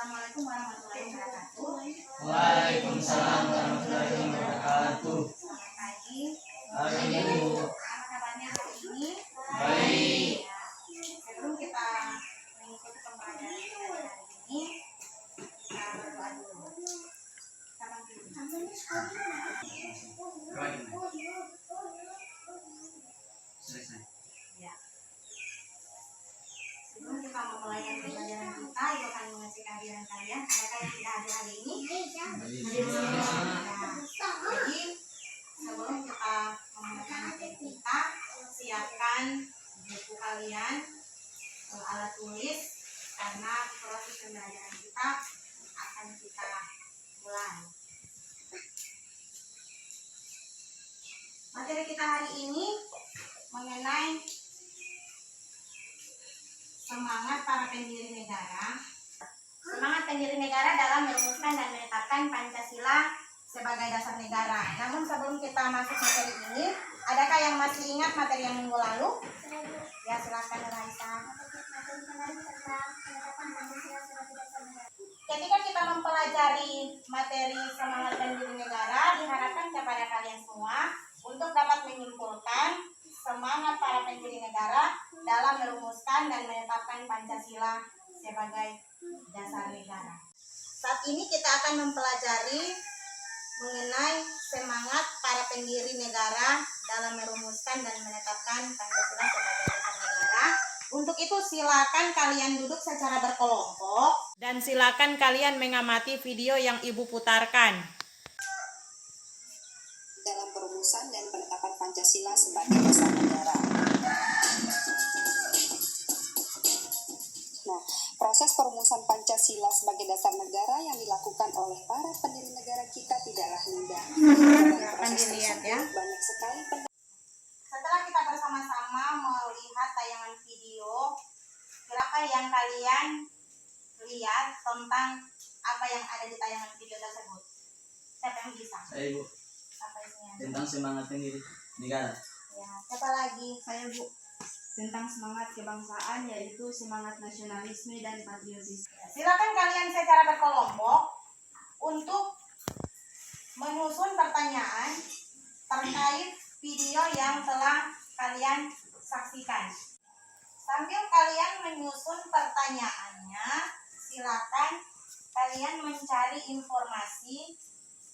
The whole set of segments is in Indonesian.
Assalamualaikum warahmatullahi wabarakatuh. Waalaikumsalam warahmatullahi wabarakatuh. Selamat pagi. Pagi, Bu. Apa kabarnya hari ini? Baik. Ya, sebelum kita mengikuti pembelajaran kita hari ini, kita berdoa dulu. Kapan dulu? Selesai. Ya. Sebelum kita memulai pembelajaran kita, Ibu akan mengecek kehadiran kalian. Adakah yang tidak hadir hari ini? Hadir semua. Nah, jadi sebelum kita memulai materi kita, siapkan buku kalian, alat tulis, karena proses pembelajaran kita akan kita mulai. Materi kita hari ini mengenai semangat para pendiri negara. Semangat pendiri negara dalam merumuskan dan menetapkan Pancasila sebagai dasar negara. Namun sebelum kita masuk materi ini, adakah yang masih ingat materi yang minggu lalu? Ya, silakan Raisa. Ketika kita mempelajari materi semangat pendiri negara, diharapkan kepada kalian semua untuk dapat menyimpulkan semangat para pendiri negara dalam merumuskan dan menetapkan Pancasila sebagai dasar negara. Saat ini kita akan mempelajari mengenai semangat para pendiri negara dalam merumuskan dan menetapkan Pancasila sebagai dasar negara. Untuk itu silakan kalian duduk secara berkelompok dan silakan kalian mengamati video yang Ibu putarkan. Dalam perumusan dan penetapan Pancasila sebagai dasar negara. Nah, proses perumusan Pancasila sebagai dasar negara yang dilakukan oleh para pendiri negara kita tidaklah mudah. Akan dilihat ya. Banyak sekali Setelah kita bersama-sama melihat tayangan video, berapa yang kalian lihat tentang apa yang ada di tayangan video tersebut? Siapa yang bisa? Saya, Bu. Apa isinya? Tentang semangat pendiri negara. Ya, siapa lagi? Saya, Bu, tentang semangat kebangsaan, yaitu semangat nasionalisme dan patriotisme. Silakan kalian secara berkelompok untuk menyusun pertanyaan terkait video yang telah kalian saksikan. Sambil kalian menyusun pertanyaannya, silakan kalian mencari informasi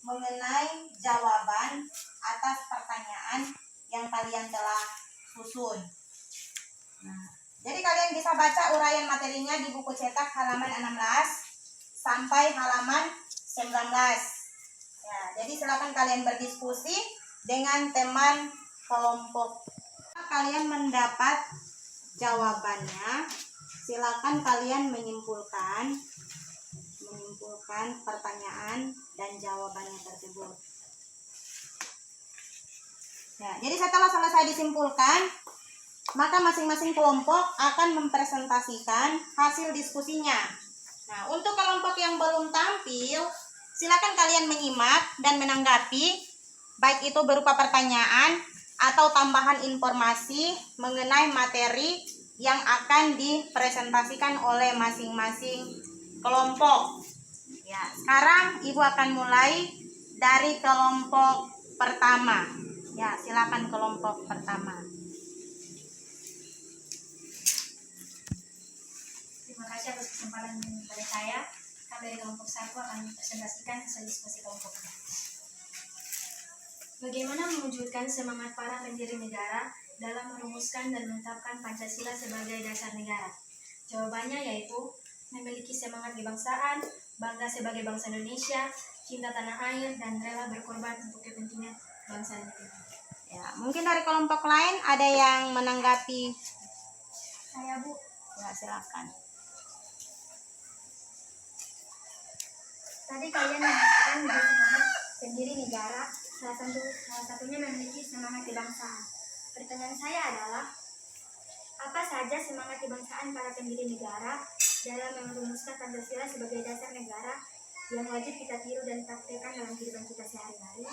mengenai jawaban atas pertanyaan yang kalian telah susun. Nah, jadi kalian bisa baca uraian materinya di buku cetak halaman 16 sampai halaman 19. Ya, jadi silakan kalian berdiskusi dengan teman kelompok. Kalian mendapat jawabannya, silakan kalian menyimpulkan pertanyaan dan jawabannya tersebut. Ya, jadi setelah selesai disimpulkan, maka masing-masing kelompok akan mempresentasikan hasil diskusinya. Nah, untuk kelompok yang belum tampil, silakan kalian menyimak dan menanggapi, baik itu berupa pertanyaan atau tambahan informasi mengenai materi yang akan dipresentasikan oleh masing-masing kelompok. Ya, sekarang Ibu akan mulai dari kelompok pertama. Ya, silakan kelompok pertama. Terima kasih atas kesempatan kepada saya. Kami dari kelompok 1 akan mempresentasikan hasil diskusi kelompok kami. Bagaimana mewujudkan semangat para pendiri negara dalam merumuskan dan menetapkan Pancasila sebagai dasar negara? Jawabannya yaitu memiliki semangat kebangsaan, bangga sebagai bangsa Indonesia, cinta tanah air, dan rela berkorban untuk kepentingan bangsa dan negara. Ya, mungkin dari kelompok lain ada yang menanggapi. Saya, Bu. Ya, silakan. Tadi kalian mengatakan bahwa semangat pendiri negara salah satunya memiliki semangat kebangsaan. Pertanyaan saya adalah, apa saja semangat kebangsaan para pendiri negara dalam merumuskan Pancasila sebagai dasar negara yang wajib kita tiru dan praktekkan dalam kehidupan kita sehari-hari?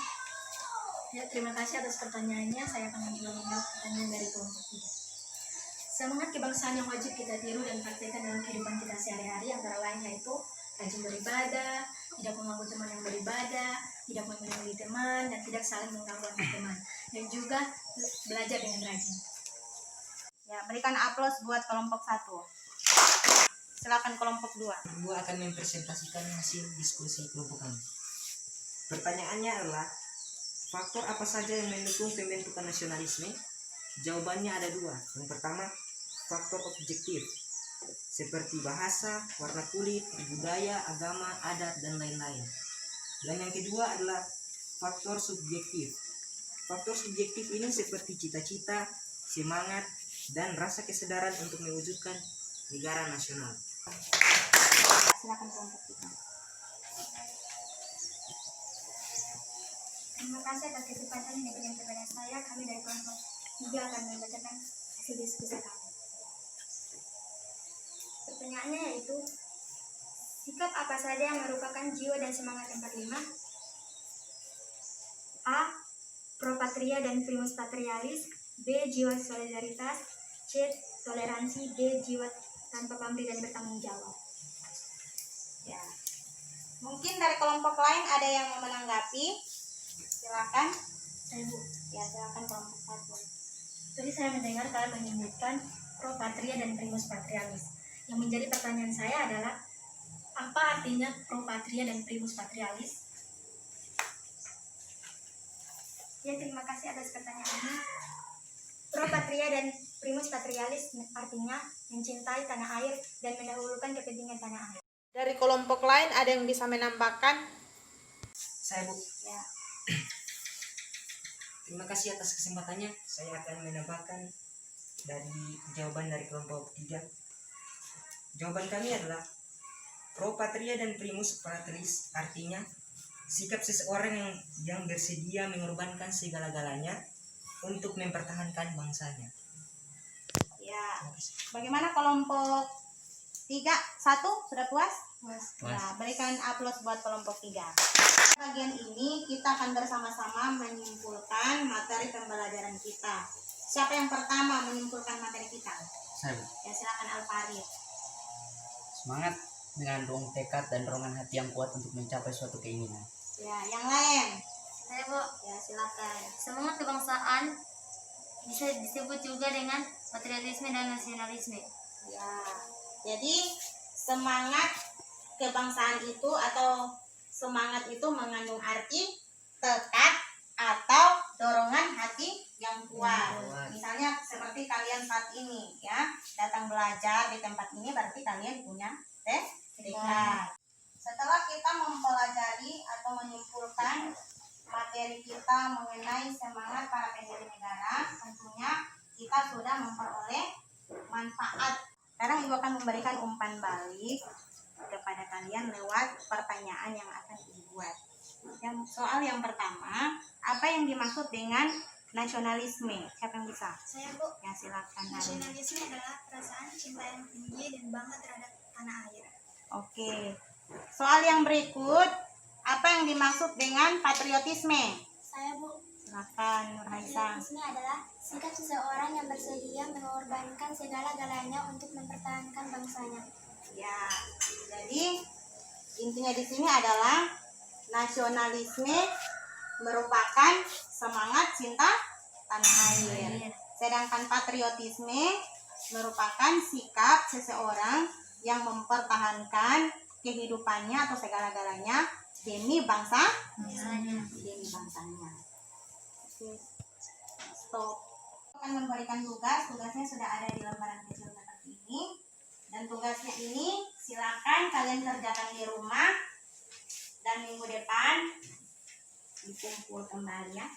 Ya, terima kasih atas pertanyaannya. Saya akan mencoba menjawab pertanyaan dari kelompok 3. Semangat kebangsaan yang wajib kita tiru dan praktekkan dalam kehidupan kita sehari-hari antara lain yaitu rajin beribadah, tidak mengganggu teman yang beribadah, tidak memilih teman, dan tidak saling mengganggu antar teman, dan juga belajar dengan rajin. Ya, berikan aplaus buat kelompok 1. Silakan kelompok 2. Kedua akan mempresentasikan hasil diskusi kelompok kami. Pertanyaannya adalah, faktor apa saja yang mendukung pembentukan nasionalisme? Jawabannya ada 2. Yang pertama, faktor objektif, seperti bahasa, warna kulit, budaya, agama, adat, dan lain-lain. Dan yang kedua adalah faktor subjektif. Faktor subjektif ini seperti cita-cita, semangat, dan rasa kesadaran untuk mewujudkan negara nasional. Silakan kelompok 3. Terima kasih atas kesempatan yang diberikan kepada saya. Kami dari kelompok 3 akan membacakan hasil diskusi kami. Pertanyaannya yaitu, sikap apa saja yang merupakan jiwa dan semangat 45? A. Pro patria dan primus patrialis. B. Jiwa solidaritas. C. Toleransi. D. Jiwa tanpa pamrih dan bertanggung jawab. Ya. Mungkin dari kelompok lain ada yang mau menanggapi. Silakan. Saya Bu. Ya, silakan kelompok 1. Tadi saya mendengar kalian menyebutkan pro patria dan primus patrialis. Yang menjadi pertanyaan saya adalah, apa artinya pro patria dan primus patrialis? Ya, terima kasih atas pertanyaannya. Pro patria dan primus patrialis artinya mencintai tanah air dan mendahulukan kepentingan tanah air. Dari kelompok lain ada yang bisa menambahkan? Saya Bu. Ya. Terima kasih atas kesempatannya. Saya akan menambahkan dari jawaban dari kelompok 3. Jawaban kami adalah pro patria dan primus patrialis artinya sikap seseorang yang bersedia mengorbankan segala-galanya untuk mempertahankan bangsanya. Ya. Bagaimana kelompok 3? 1 sudah puas? Puas. Ya, berikan aplaus buat kelompok 3. Bagian ini kita akan bersama-sama menyimpulkan materi pembelajaran kita. Siapa yang pertama menyimpulkan materi kita? Saya. Ya, silakan Alfarid. Semangat mengandung tekad dan dorongan hati yang kuat untuk mencapai suatu keinginan. Ya, yang lain? Saya Bu. Ya, silakan. Semangat kebangsaan bisa disebut juga dengan patriotisme dan nasionalisme. Ya, jadi semangat kebangsaan itu atau semangat itu mengandung arti tekad atau dorongan hati yang kuat. Misalnya seperti kalian saat ini ya, datang belajar di tempat ini berarti kalian punya tekad. Setelah kita mempelajari atau menyimpulkan materi kita mengenai semangat para pendiri negara, tentunya kita sudah memperoleh manfaat. Sekarang Ibu akan memberikan umpan balik kepada kalian lewat pertanyaan yang akan dibuat. Soal yang pertama, apa yang dimaksud dengan nasionalisme? Siapa yang bisa? Saya Bu. Ya, silakan. Nadia. Nasionalisme adalah perasaan cinta yang tinggi dan bangga terhadap tanah air. Oke. Soal yang berikut, apa yang dimaksud dengan patriotisme? Saya Bu. Silakan Nur Haisa. Patriotisme adalah sikap seseorang yang bersedia mengorbankan segala-galanya untuk mempertahankan bangsanya. Ya, jadi intinya di sini adalah nasionalisme merupakan semangat cinta tanah air. Sedangkan patriotisme merupakan sikap seseorang yang mempertahankan kehidupannya atau segala-galanya demi bangsanya. Demi bangsanya. Oke. Stop. Akan memberikan tugasnya sudah ada di lembaran kecil seperti ini. Dan tugasnya ini silakan kalian kerjakan di rumah dan minggu depan dikumpul kembali ya.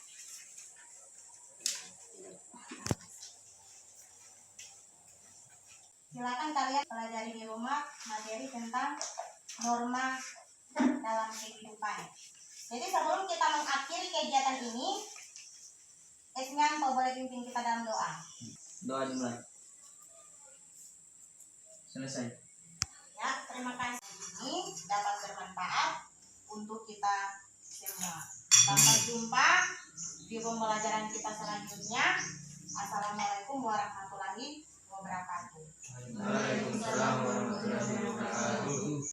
Silakan kalian pelajari di rumah materi tentang norma dalam kehidupan. Jadi sebelum kita mengakhiri kegiatan ini, Esnyan boleh pimpin kita dalam doa. Doa dimulai. Selesai. Ya, terima kasih ini dapat bermanfaat untuk kita semua. Sampai jumpa di pembelajaran kita selanjutnya. Assalamualaikum warahmatullahi wabarakatuh. Waalaikumsalam warahmatullahi wabarakatuh.